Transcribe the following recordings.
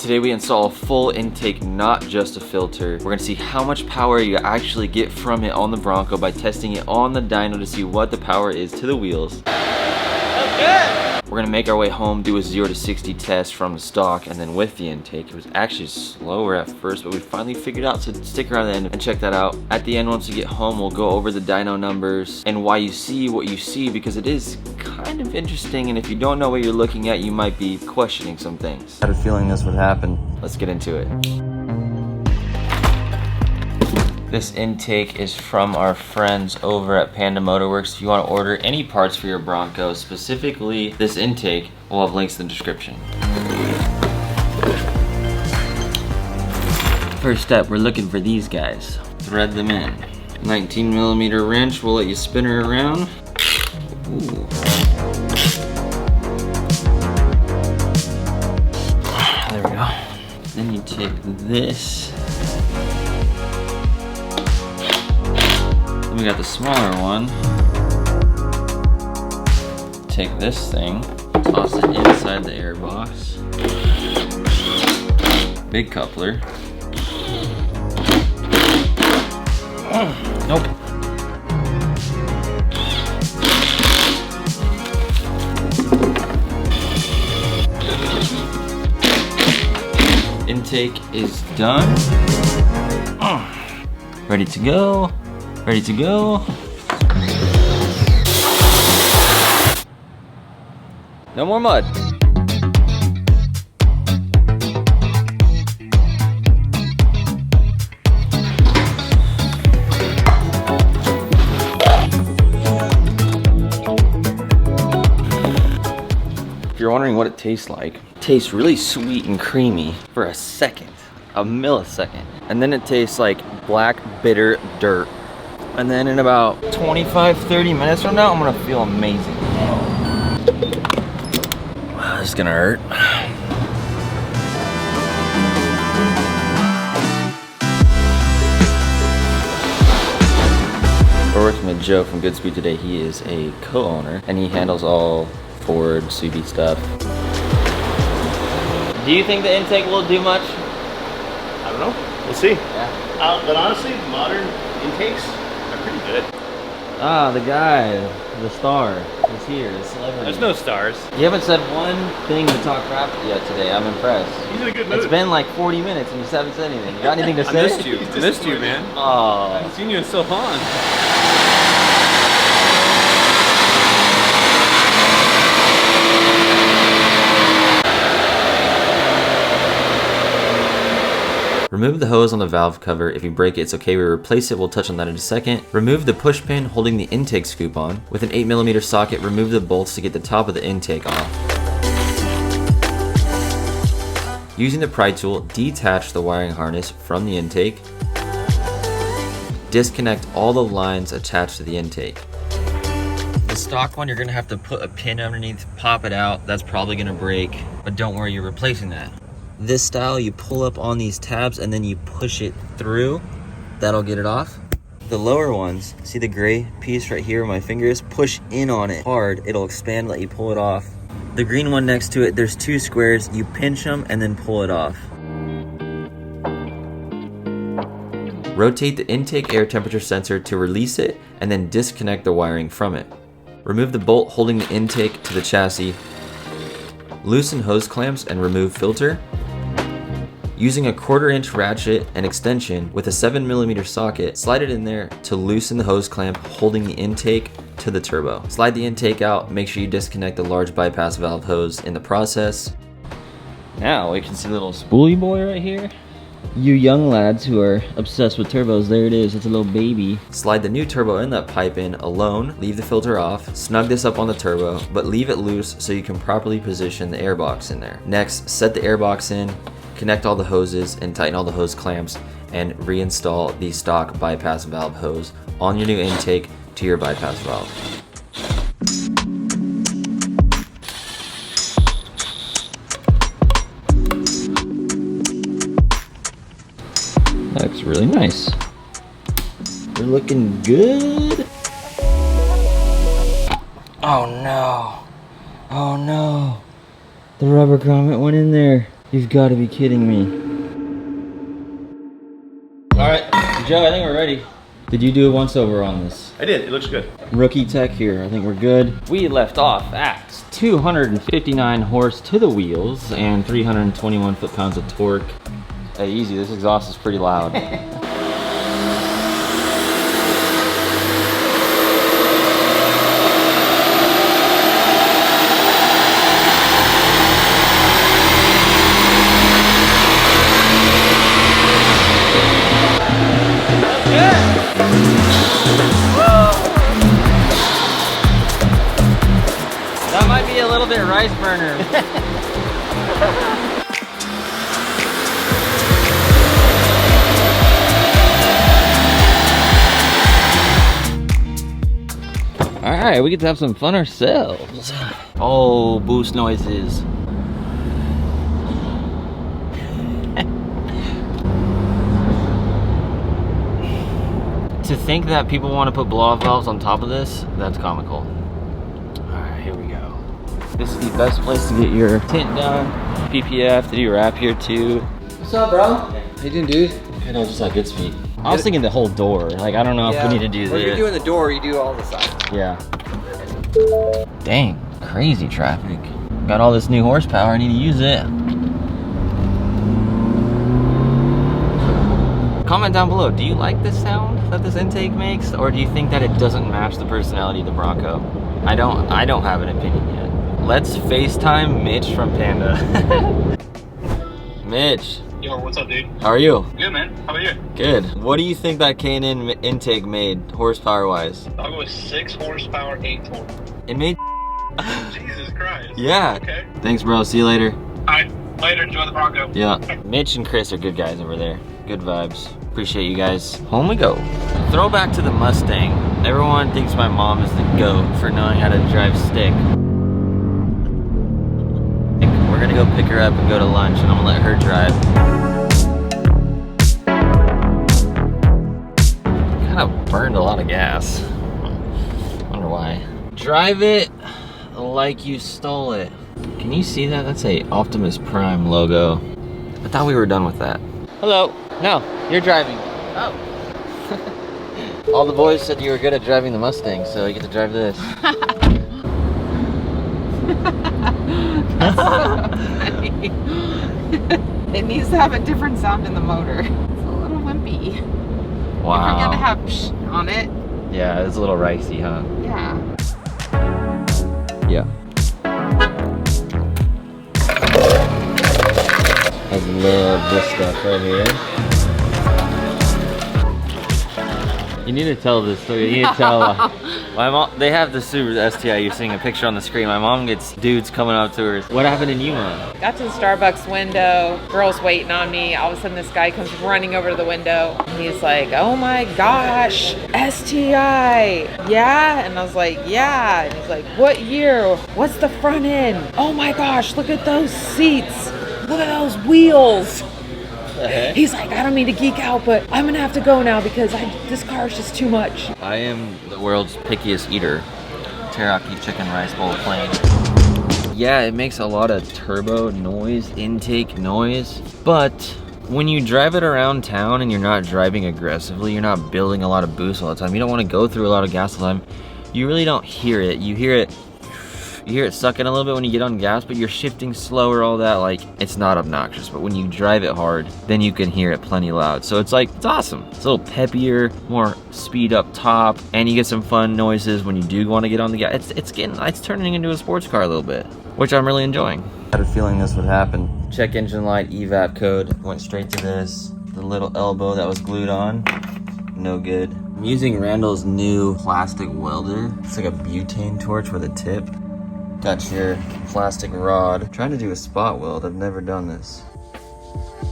Today we install a full intake, not just a filter. We're gonna see how much power you actually get from it on the Bronco by testing it on the dyno to see what the power is to the wheels. Okay. We're gonna make our way home, do a 0 to 60 test from the stock, and then with the intake. It was actually slower at first, but we finally figured out, so stick around the end and check that out. At the end, once we get home, we'll go over the dyno numbers and why you see what you see, because it is kind of interesting, and if you don't know what you're looking at, you might be questioning some things. I had a feeling this would happen. Let's get into it. This intake is from our friends over at Panda Motorworks. If you want to order any parts for your Bronco, specifically this intake, we'll have links in the description. First step, we're looking for these guys. Thread them in. 19mm wrench, we'll let you spin her around. Ooh. There we go. Then you take this. Then we got the smaller one. Take this thing, toss it inside the air box. Big coupler. Nope. Intake is done. Ready to go. Ready to go. No more mud. If you're wondering what it tastes like, it tastes really sweet and creamy for a second, a millisecond. And then it tastes like black, bitter dirt. And then in about 25-30 minutes from now, I'm gonna feel amazing. Wow, this is gonna hurt. We're working with Joe from Goodspeed today. He is a co-owner and he handles all Ford, Subi stuff. Do you think the intake will do much? I don't know. We'll see. Yeah. But honestly, modern intakes are pretty good. Ah, the guy, the star, is here, the celebrity. There's no stars. You haven't said one thing to talk crap yet today. I'm impressed. He's in a good mood. It's been like 40 minutes and you still haven't said anything. You got anything to say? I missed you. I missed you, man. Oh. I haven't seen you in so long. Remove the hose on the valve cover. If you break it, it's okay. We replace it. We'll touch on that in a second. Remove the push pin holding the intake scoop on. With an 8mm socket, remove the bolts to get the top of the intake off. Using the pry tool, detach the wiring harness from the intake. Disconnect all the lines attached to the intake. The stock one, you're gonna have to put a pin underneath, pop it out. That's probably gonna break, but don't worry, you're replacing that. This style, you pull up on these tabs and then you push it through. That'll get it off. The lower ones, see the gray piece right here where my finger is? Push in on it hard, it'll expand, let you pull it off. The green one next to it, there's two squares, you pinch them and then pull it off. Rotate the intake air temperature sensor to release it and then disconnect the wiring from it. Remove the bolt holding the intake to the chassis. Loosen hose clamps and remove filter. Using a 1/4 inch ratchet and extension with a 7mm socket, slide it in there to loosen the hose clamp holding the intake to the turbo. Slide the intake out, make sure you disconnect the large bypass valve hose in the process. Now we can see the little spoolie boy right here. You young lads who are obsessed with turbos, there it is, it's a little baby. Slide the new turbo inlet pipe in alone, leave the filter off, snug this up on the turbo, but leave it loose so you can properly position the airbox in there. Next, set the airbox in, connect all the hoses and tighten all the hose clamps, and reinstall the stock bypass valve hose on your new intake to your bypass valve. That looks really nice. We're looking good. Oh no. Oh no. The rubber grommet went in there. You've got to be kidding me. All right, Joe, I think we're ready. Did you do a once over on this? I did, it looks good. Rookie tech here, I think we're good. We left off at 259 horse to the wheels and 321 foot-pounds of torque. Hey, easy, this exhaust is pretty loud. That might be a little bit rice burner. All right, we get to have some fun ourselves. Oh, boost noises. To think that people want to put blow-off valves on top of this, that's comical. Here we go. This is the best place to get your tint done. PPF, to do your wrap here too. What's up, bro? How you doing, dude? I know, just like good speed. I was thinking the whole door. Like, I don't know if we need to do this. When you're doing the door, you do all the sides. Yeah. Dang, crazy traffic. Got all this new horsepower, I need to use it. Comment down below, do you like this sound that this intake makes? Or do you think that it doesn't match the personality of the Bronco? I don't have an opinion yet. Let's FaceTime Mitch from Panda. Mitch. Yo, what's up, dude? How are you? Good, man. How about you? Good. What do you think that K&N intake made, horsepower-wise? I'll go with 6 horsepower, 8 torque. It made... Jesus Christ. Yeah. Okay. Thanks, bro. See you later. Alright, later. Enjoy the Bronco. Yeah. Mitch and Chris are good guys over there. Good vibes. Appreciate you guys. Home we go. Throwback to the Mustang. Everyone thinks my mom is the GOAT for knowing how to drive stick. We're gonna go pick her up and go to lunch, and I'm gonna let her drive. Kind of burned a lot of gas. Wonder why. Drive it like you stole it. Can you see that? That's a Optimus Prime logo. I thought we were done with that. Hello. No, you're driving. Oh. All the boys said you were good at driving the Mustang, so you get to drive this. That's so funny. It needs to have a different sound in the motor. It's a little wimpy. Wow. If you're gonna have psh on it. Yeah, it's a little ricey, huh? Yeah. Yeah. I love this stuff right here. You need to tell this story. You need to tell my mom. They have the Subaru STI. You're seeing a picture on the screen. My mom gets dudes coming up to her. What happened in Yuma? Got to the Starbucks window. Girl's waiting on me. All of a sudden, this guy comes running over to the window. He's like, "Oh my gosh, STI, yeah?" And I was like, "Yeah." And he's like, "What year? What's the front end? Oh my gosh, look at those seats. Look at those wheels." He's like, "I don't mean to geek out, but I'm gonna have to go now because this car is just too much." I am the world's pickiest eater. Teriyaki chicken rice bowl plain. Yeah, it makes a lot of turbo noise, intake noise, but when you drive it around town and you're not driving aggressively, you're not building a lot of boost all the time, you don't want to go through a lot of gas all the time, you really don't hear it. You hear it sucking a little bit when you get on gas, but you're shifting slower, all that, like, it's not obnoxious. But when you drive it hard, then you can hear it plenty loud. So it's like, it's awesome. It's a little peppier, more speed up top, and you get some fun noises when you do want to get on the gas. It's turning into a sports car a little bit, which I'm really enjoying. I had a feeling this would happen. Check engine light evap code, went straight to this. The little elbow that was glued on, no good. I'm using Randall's new plastic welder. It's like a butane torch with a tip. Got your plastic rod. I'm trying to do a spot weld. I've never done this.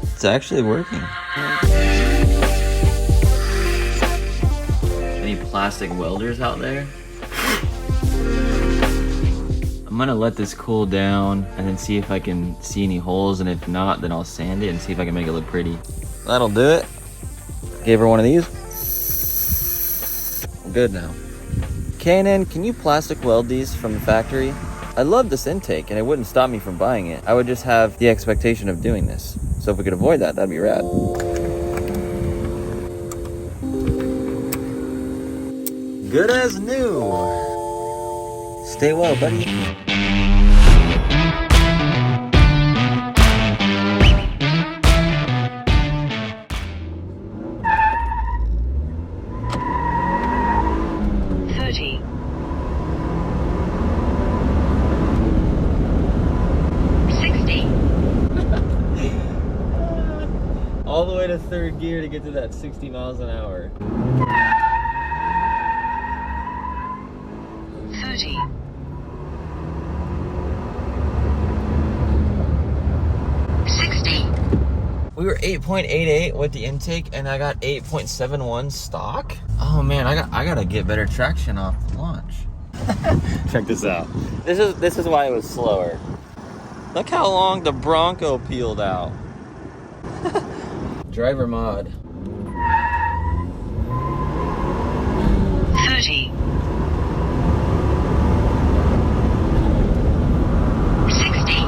It's actually working. Any plastic welders out there? I'm gonna let this cool down and then see if I can see any holes, and if not, then I'll sand it and see if I can make it look pretty. That'll do it. Gave her one of these. We're good now. K&N, can you plastic weld these from the factory? I love this intake and it wouldn't stop me from buying it. I would just have the expectation of doing this. So if we could avoid that, that'd be rad. Good as new. Stay well, buddy. All the way to third gear to get to that 60 miles an hour. 30. We were 8.88 with the intake, and I got 8.71 stock. Oh man, I gotta get better traction off the launch. Check this out. This is why it was slower. Look how long the Bronco peeled out. Driver mod. 30. 60.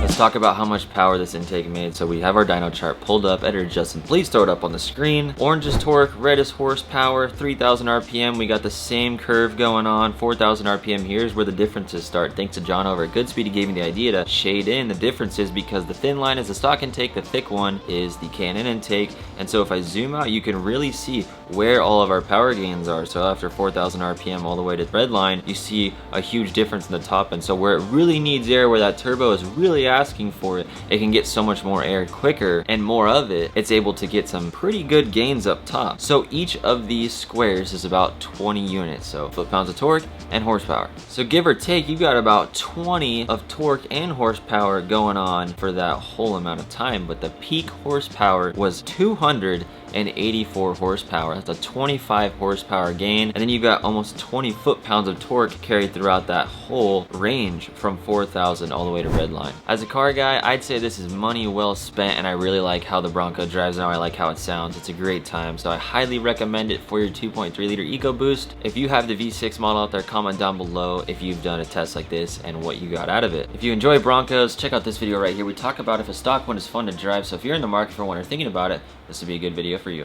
Let's talk about how much power this intake made. So we have our dyno chart pulled up. Editor Justin, please throw it up on the screen. Orange is torque, red is horsepower, 3,000 RPM. We got the same curve going on, 4,000 RPM. Here's where the differences start. Thanks to John over at Goodspeed, he gave me the idea to shade in the differences because the thin line is the stock intake, the thick one is the Canon intake. And so if I zoom out, you can really see where all of our power gains are. So after 4,000 RPM all the way to the red line, you see a huge difference in the top end. So where it really needs air, where that turbo is really asking for it, it can get so much more air quicker, and more of it, it's able to get some pretty good gains up top. So each of these squares is about 20 units, so foot-pounds of torque and horsepower. So give or take, you got about 20 of torque and horsepower going on for that whole amount of time, but the peak horsepower was 284 horsepower. That's a 25 horsepower gain, and then you got almost 20 foot-pounds of torque carried throughout that whole range from 4,000 all the way to redline. As a car guy, I'd say this is money well spent, and I really like how the Bronco drives now. I like how it sounds. It's a great time, so I highly recommend it for your 2.3 liter EcoBoost. If you have the V6 model out there, comment down below if you've done a test like this and what you got out of it. If you enjoy Broncos, check out this video right here. We talk about if a stock one is fun to drive, so if you're in the market for one or thinking about it, this would be a good video for you.